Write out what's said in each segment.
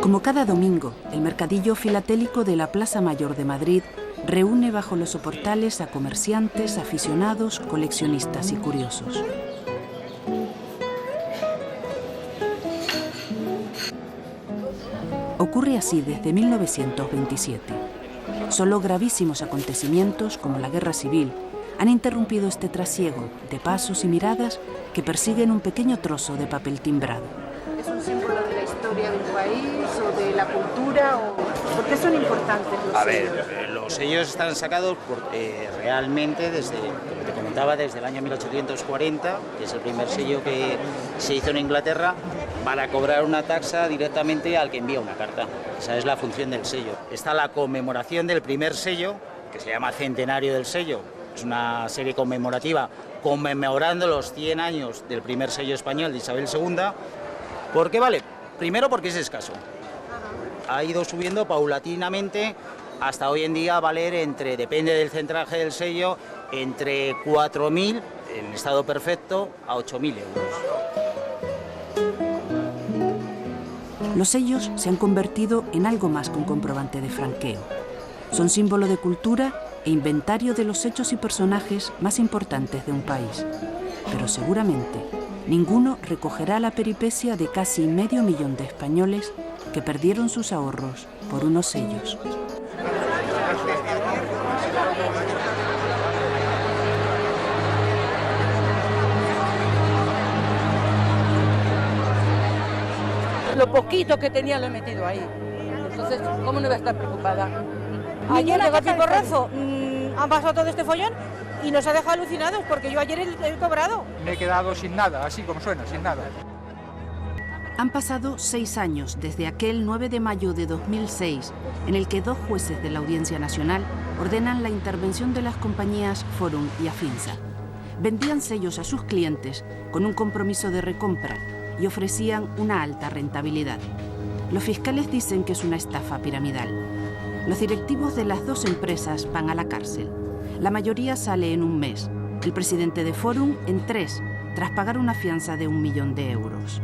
Como cada domingo, el mercadillo filatélico de la Plaza Mayor de Madrid reúne bajo los soportales a comerciantes, aficionados, coleccionistas y curiosos. Ocurre así desde 1927. Solo gravísimos acontecimientos, como la Guerra Civil, han interrumpido este trasiego de pasos y miradas que persiguen un pequeño trozo de papel timbrado. ¿Es un símbolo de la historia del país o de la cultura? ¿Por qué son importantes los sellos? A ver, los sellos están sacados realmente desde, como te comentaba, desde el año 1840, que es el primer sello que se hizo en Inglaterra, para cobrar una taxa directamente al que envía una carta. Esa es la función del sello. Está la conmemoración del primer sello, que se llama Centenario del Sello. Es una serie conmemorativa conmemorando los 100 años del primer sello español de Isabel II. ¿Por qué vale? Primero porque es escaso. Ha ido subiendo paulatinamente hasta hoy en día valer depende del centraje del sello, entre 4.000 en estado perfecto a 8.000 euros. Los sellos se han convertido en algo más que un comprobante de franqueo. Son símbolo de cultura e inventario de los hechos y personajes más importantes de un país. Pero seguramente ninguno recogerá la peripecia de casi 500.000 de españoles que perdieron sus ahorros por unos sellos. Lo poquito que tenía lo he metido ahí. Entonces, ¿cómo no voy a estar preocupada? Ayer llegó el piporrazo, han pasado todo este follón y nos ha dejado alucinados porque yo ayer he cobrado. Me he quedado sin nada, así como suena, sin nada. Han pasado 6 años desde aquel 9 de mayo de 2006, en el que 2 jueces de la Audiencia Nacional ordenan la intervención de las compañías Forum y Afinsa. Vendían sellos a sus clientes con un compromiso de recompra y ofrecían una alta rentabilidad. Los fiscales dicen que es una estafa piramidal. Los directivos de las 2 empresas van a la cárcel. La mayoría sale en un mes. El presidente de Forum en 3, tras pagar una fianza de 1 millón de euros.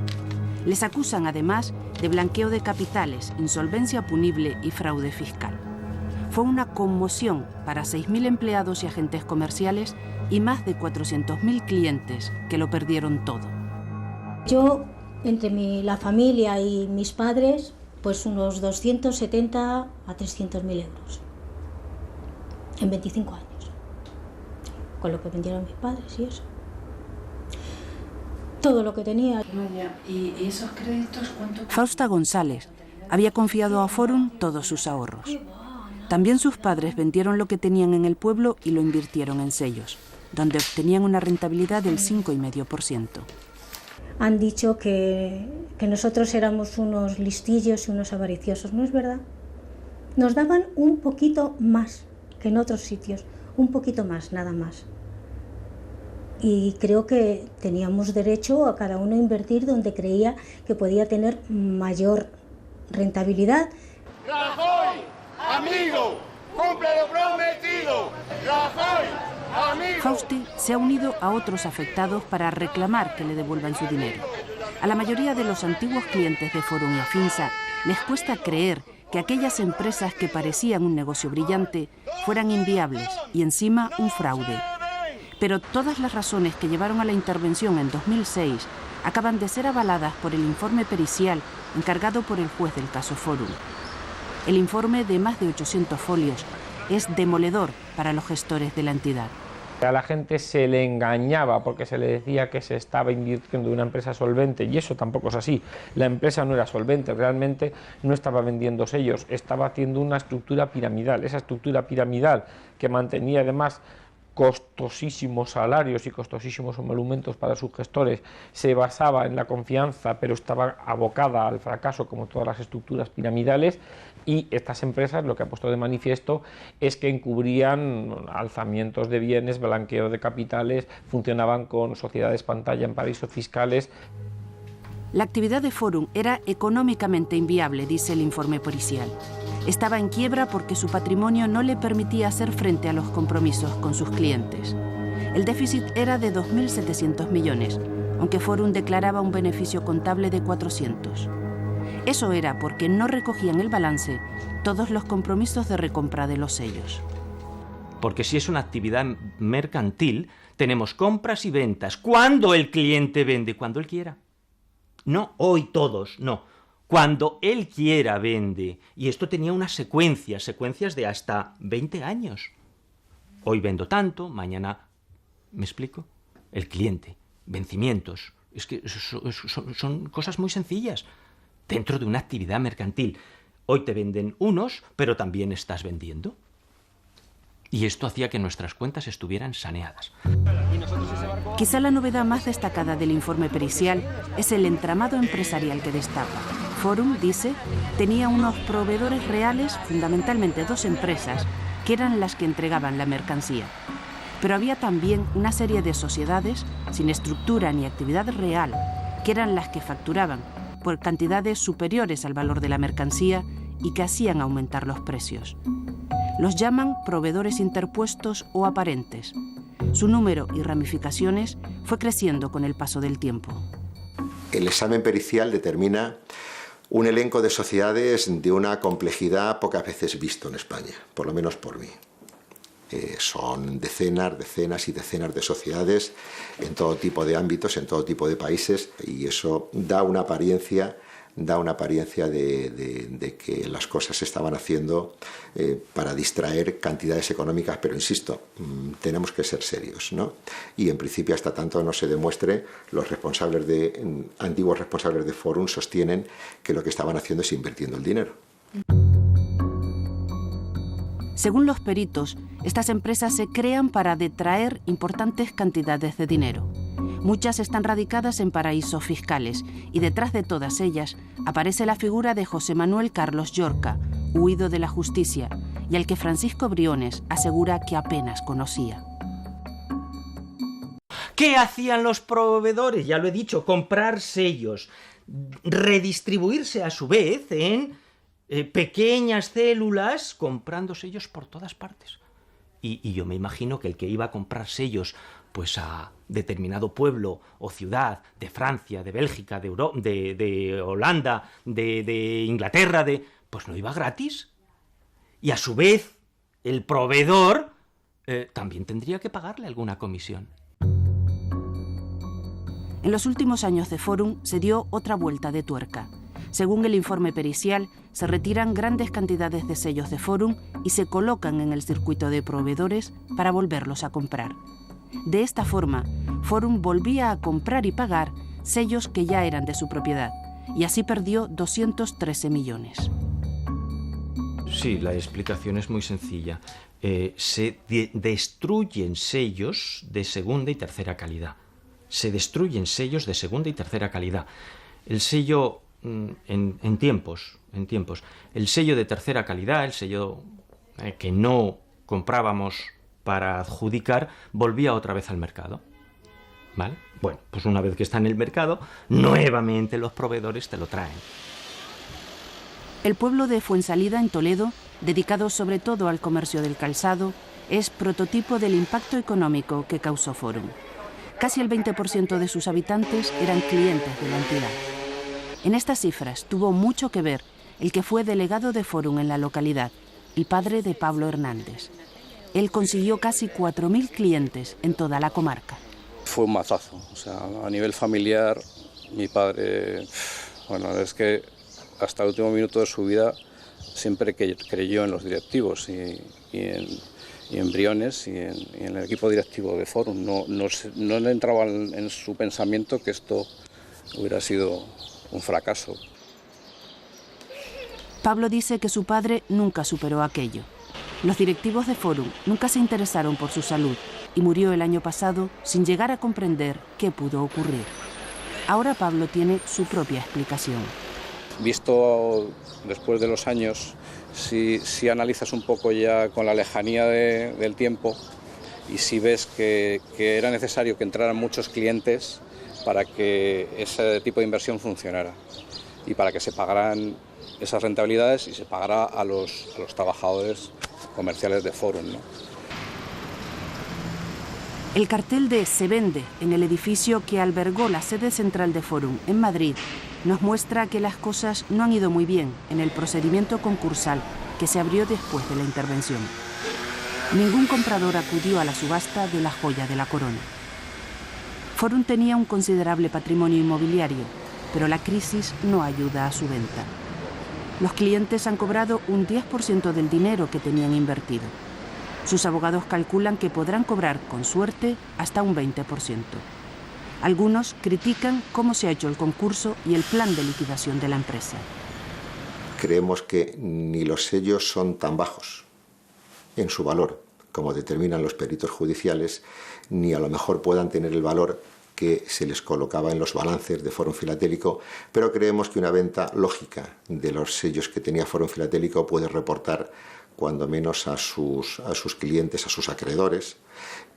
Les acusan además de blanqueo de capitales, insolvencia punible y fraude fiscal. Fue una conmoción para 6.000 empleados y agentes comerciales y más de 400.000 clientes que lo perdieron todo. Yo, entre la familia y mis padres, pues unos 270 a 300.000 euros en 25 años, con lo que vendieron mis padres y eso. Todo lo que tenía. ¿Y esos créditos cuánto? Fausta González había confiado a Forum todos sus ahorros. También sus padres vendieron lo que tenían en el pueblo y lo invirtieron en sellos, donde obtenían una rentabilidad del 5,5%. Han dicho que nosotros éramos unos listillos y unos avariciosos. No es verdad. Nos daban un poquito más que en otros sitios, un poquito más, nada más. Y creo que teníamos derecho a cada uno a invertir donde creía que podía tener mayor rentabilidad. ¡Rajoy, amigo! ¡Cumple lo prometido! ¡Rajoy, amigo! Fausti se ha unido a otros afectados para reclamar que le devuelvan su dinero. A la mayoría de los antiguos clientes de Forum y Afinsa les cuesta creer que aquellas empresas que parecían un negocio brillante fueran inviables y encima un fraude. Pero todas las razones que llevaron a la intervención en 2006 acaban de ser avaladas por el informe pericial encargado por el juez del caso Forum. El informe, de más de 800 folios, es demoledor para los gestores de la entidad. A la gente se le engañaba porque se le decía que se estaba invirtiendo en una empresa solvente, y eso tampoco es así. La empresa no era solvente, realmente no estaba vendiendo sellos, estaba haciendo una estructura piramidal. Esa estructura piramidal que mantenía además costosísimos salarios y costosísimos emolumentos para sus gestores, se basaba en la confianza, pero estaba abocada al fracaso como todas las estructuras piramidales, y estas empresas lo que ha puesto de manifiesto es que encubrían alzamientos de bienes, blanqueo de capitales, funcionaban con sociedades pantalla en paraísos fiscales. La actividad de Forum era económicamente inviable, dice el informe policial. Estaba en quiebra porque su patrimonio no le permitía hacer frente a los compromisos con sus clientes. El déficit era de 2.700 millones, aunque Forum declaraba un beneficio contable de 400. Eso era porque no recogían el balance todos los compromisos de recompra de los sellos. Porque si es una actividad mercantil, tenemos compras y ventas. ¿Cuándo el cliente vende? Cuando él quiera. No hoy todos, no. Cuando él quiera vende. Y esto tenía unas secuencias de hasta 20 años. Hoy vendo tanto, mañana... ¿Me explico? El cliente, vencimientos. Es que son cosas muy sencillas dentro de una actividad mercantil. Hoy te venden unos, pero también estás vendiendo. Y esto hacía que nuestras cuentas estuvieran saneadas. Quizá la novedad más destacada del informe pericial es el entramado empresarial que destapa. Forum, dice, tenía unos proveedores reales, fundamentalmente 2 empresas, que eran las que entregaban la mercancía. Pero había también una serie de sociedades sin estructura ni actividad real, que eran las que facturaban por cantidades superiores al valor de la mercancía y que hacían aumentar los precios. Los llaman proveedores interpuestos o aparentes. Su número y ramificaciones fue creciendo con el paso del tiempo. El examen pericial determina un elenco de sociedades de una complejidad pocas veces visto en España, por lo menos por mí. Son decenas y decenas de sociedades en todo tipo de ámbitos, en todo tipo de países, y eso da una apariencia de que las cosas se estaban haciendo para distraer cantidades económicas, pero insisto, tenemos que ser serios, ¿no? Y en principio, hasta tanto no se demuestre, los antiguos responsables de Forum sostienen que lo que estaban haciendo es invirtiendo el dinero. Según los peritos, estas empresas se crean para detraer importantes cantidades de dinero. Muchas están radicadas en paraísos fiscales y detrás de todas ellas aparece la figura de José Manuel Carlos Llorca, huido de la justicia, y al que Francisco Briones asegura que apenas conocía. ¿Qué hacían los proveedores? Ya lo he dicho, comprar sellos, redistribuirse a su vez en pequeñas células, comprando sellos por todas partes. Y yo me imagino que el que iba a comprar sellos pues a determinado pueblo o ciudad de Francia, de Bélgica, de Holanda, de Inglaterra, pues no iba gratis. Y a su vez, el proveedor también tendría que pagarle alguna comisión. En los últimos años de Forum se dio otra vuelta de tuerca. Según el informe pericial, se retiran grandes cantidades de sellos de Forum y se colocan en el circuito de proveedores para volverlos a comprar. De esta forma, Forum volvía a comprar y pagar sellos que ya eran de su propiedad, y así perdió 213 millones. Sí, la explicación es muy sencilla. Se destruyen sellos de segunda y tercera calidad. Se destruyen sellos de segunda y tercera calidad. El sello, en tiempos, el sello de tercera calidad, el sello que no comprábamos para adjudicar, volvía otra vez al mercado. ¿Vale? Bueno, pues una vez que está en el mercado, nuevamente los proveedores te lo traen. El pueblo de Fuensalida, en Toledo, dedicado sobre todo al comercio del calzado, es prototipo del impacto económico que causó Forum. Casi el 20% de sus habitantes eran clientes de la entidad. En estas cifras tuvo mucho que ver el que fue delegado de Forum en la localidad, el padre de Pablo Hernández. Él consiguió casi 4.000 clientes en toda la comarca. Fue un mazazo, o sea, a nivel familiar, mi padre, bueno, es que hasta el último minuto de su vida siempre creyó en los directivos y en Briones y en el equipo directivo de Forum. No le entraba en su pensamiento que esto hubiera sido un fracaso. Pablo dice que su padre nunca superó aquello. Los directivos de Forum nunca se interesaron por su salud y murió el año pasado sin llegar a comprender qué pudo ocurrir. Ahora Pablo tiene su propia explicación. Visto después de los años, si analizas un poco ya con la lejanía del tiempo y si ves que era necesario que entraran muchos clientes para que ese tipo de inversión funcionara y para que se pagaran esas rentabilidades y se pagara a los trabajadores comerciales de Forum, ¿no? El cartel de "Se vende" en el edificio que albergó la sede central de Forum en Madrid nos muestra que las cosas no han ido muy bien en el procedimiento concursal que se abrió después de la intervención. Ningún comprador acudió a la subasta de la joya de la corona. Forum tenía un considerable patrimonio inmobiliario, pero la crisis no ayuda a su venta. Los clientes han cobrado un 10% del dinero que tenían invertido. Sus abogados calculan que podrán cobrar, con suerte, hasta un 20%. Algunos critican cómo se ha hecho el concurso y el plan de liquidación de la empresa. Creemos que ni los sellos son tan bajos en su valor, como determinan los peritos judiciales, ni a lo mejor puedan tener el valor que se les colocaba en los balances de Forum Filatélico, pero creemos que una venta lógica de los sellos que tenía Forum Filatélico puede reportar cuando menos a sus clientes, a sus acreedores,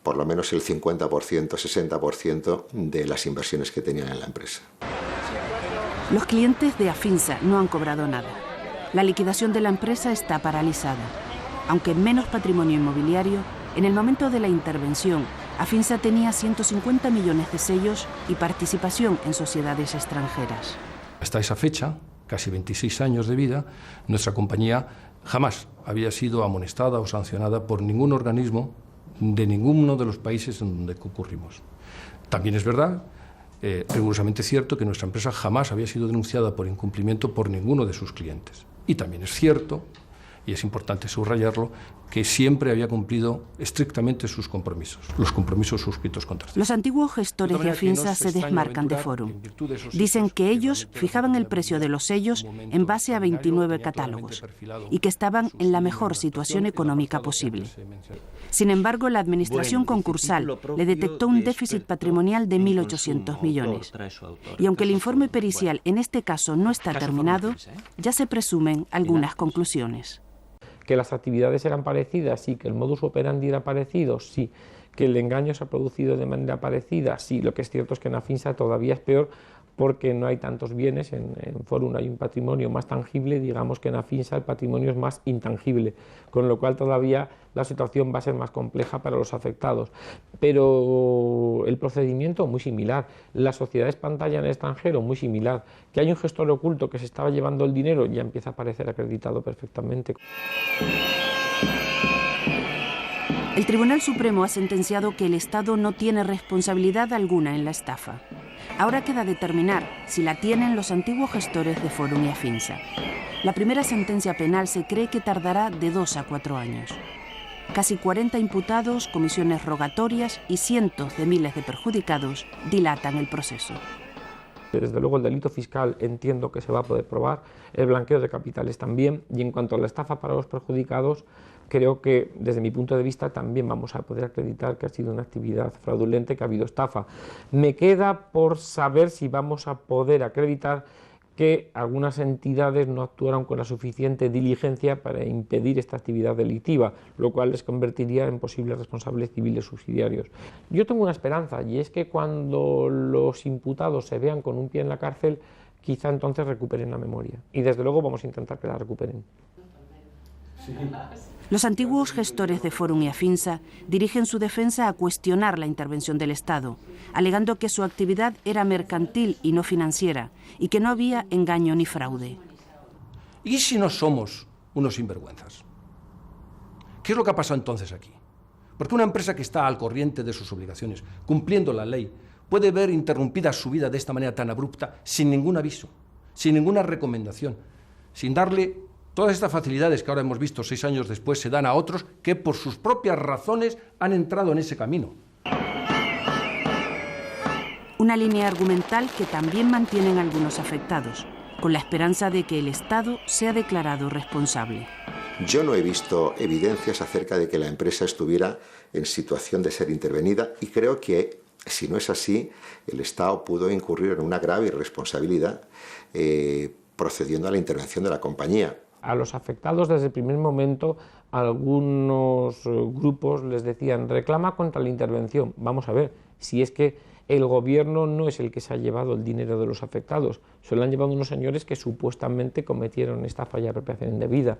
por lo menos el 50%, 60% de las inversiones que tenían en la empresa. Los clientes de Afinsa no han cobrado nada. La liquidación de la empresa está paralizada. Aunque menos patrimonio inmobiliario, en el momento de la intervención, Afinsa tenía 150 millones de sellos y participación en sociedades extranjeras. Hasta esa fecha, casi 26 años de vida, nuestra compañía jamás había sido amonestada o sancionada por ningún organismo de ninguno de los países en donde concurrimos. También es verdad, rigurosamente cierto, que nuestra empresa jamás había sido denunciada por incumplimiento por ninguno de sus clientes. Y también es cierto, y es importante subrayarlo, que siempre había cumplido estrictamente sus compromisos, los compromisos suscritos contra ella. Los antiguos gestores de Afinsa se desmarcan de Forum. Dicen que ellos fijaban el precio de los sellos en base a 29 catálogos y que estaban en la mejor situación económica posible. Sin embargo, la administración concursal le detectó un déficit patrimonial de 1.800 millones. Y aunque el informe pericial en este caso no está terminado, ya se presumen algunas conclusiones. Que las actividades eran parecidas, sí, que el modus operandi era parecido, sí, que el engaño se ha producido de manera parecida, sí. Lo que es cierto es que en Afinsa todavía es peor porque no hay tantos bienes, en Forum hay un patrimonio más tangible, digamos que en Afinsa el patrimonio es más intangible, con lo cual todavía la situación va a ser más compleja para los afectados. Pero el procedimiento muy similar, las sociedades pantalla en el extranjero muy similar, que hay un gestor oculto que se estaba llevando el dinero ya empieza a parecer acreditado perfectamente. El Tribunal Supremo ha sentenciado que el Estado no tiene responsabilidad alguna en la estafa. Ahora queda determinar si la tienen los antiguos gestores de Forum y Afinsa. La primera sentencia penal se cree que tardará de 2 a 4 años. Casi 40 imputados, comisiones rogatorias y cientos de miles de perjudicados dilatan el proceso. Desde luego el delito fiscal entiendo que se va a poder probar, el blanqueo de capitales también, y en cuanto a la estafa para los perjudicados, creo que desde mi punto de vista también vamos a poder acreditar que ha sido una actividad fraudulenta, que ha habido estafa. Me queda por saber si vamos a poder acreditar que algunas entidades no actuaron con la suficiente diligencia para impedir esta actividad delictiva, lo cual les convertiría en posibles responsables civiles subsidiarios. Yo tengo una esperanza, y es que cuando los imputados se vean con un pie en la cárcel, quizá entonces recuperen la memoria. Y desde luego vamos a intentar que la recuperen. Sí. Los antiguos gestores de Forum y Afinsa dirigen su defensa a cuestionar la intervención del Estado, alegando que su actividad era mercantil y no financiera, y que no había engaño ni fraude. ¿Y si no somos unos sinvergüenzas? ¿Qué es lo que ha pasado entonces aquí? Porque una empresa que está al corriente de sus obligaciones, cumpliendo la ley, puede ver interrumpida su vida de esta manera tan abrupta, sin ningún aviso, sin ninguna recomendación, sin darle todas estas facilidades que ahora hemos visto 6 años después se dan a otros que por sus propias razones han entrado en ese camino. Una línea argumental que también mantienen algunos afectados, con la esperanza de que el Estado sea declarado responsable. Yo no he visto evidencias acerca de que la empresa estuviera en situación de ser intervenida y creo que, si no es así, el Estado pudo incurrir en una grave irresponsabilidad procediendo a la intervención de la compañía. A los afectados desde el primer momento algunos grupos les decían reclama contra la intervención. Vamos a ver, si es que el gobierno no es el que se ha llevado el dinero de los afectados, se lo han llevado unos señores que supuestamente cometieron esta falla de apropiación indebida.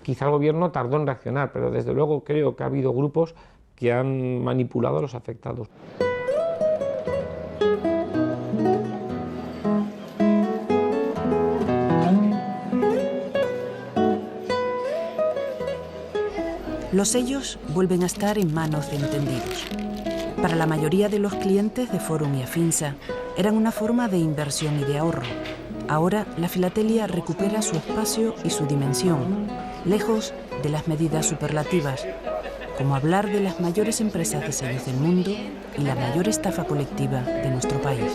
Quizá el gobierno tardó en reaccionar, pero desde luego creo que ha habido grupos que han manipulado a los afectados. Los sellos vuelven a estar en manos de entendidos. Para la mayoría de los clientes de Forum y Afinsa eran una forma de inversión y de ahorro. Ahora la filatelia recupera su espacio y su dimensión, lejos de las medidas superlativas, como hablar de las mayores empresas de sellos del mundo y la mayor estafa colectiva de nuestro país.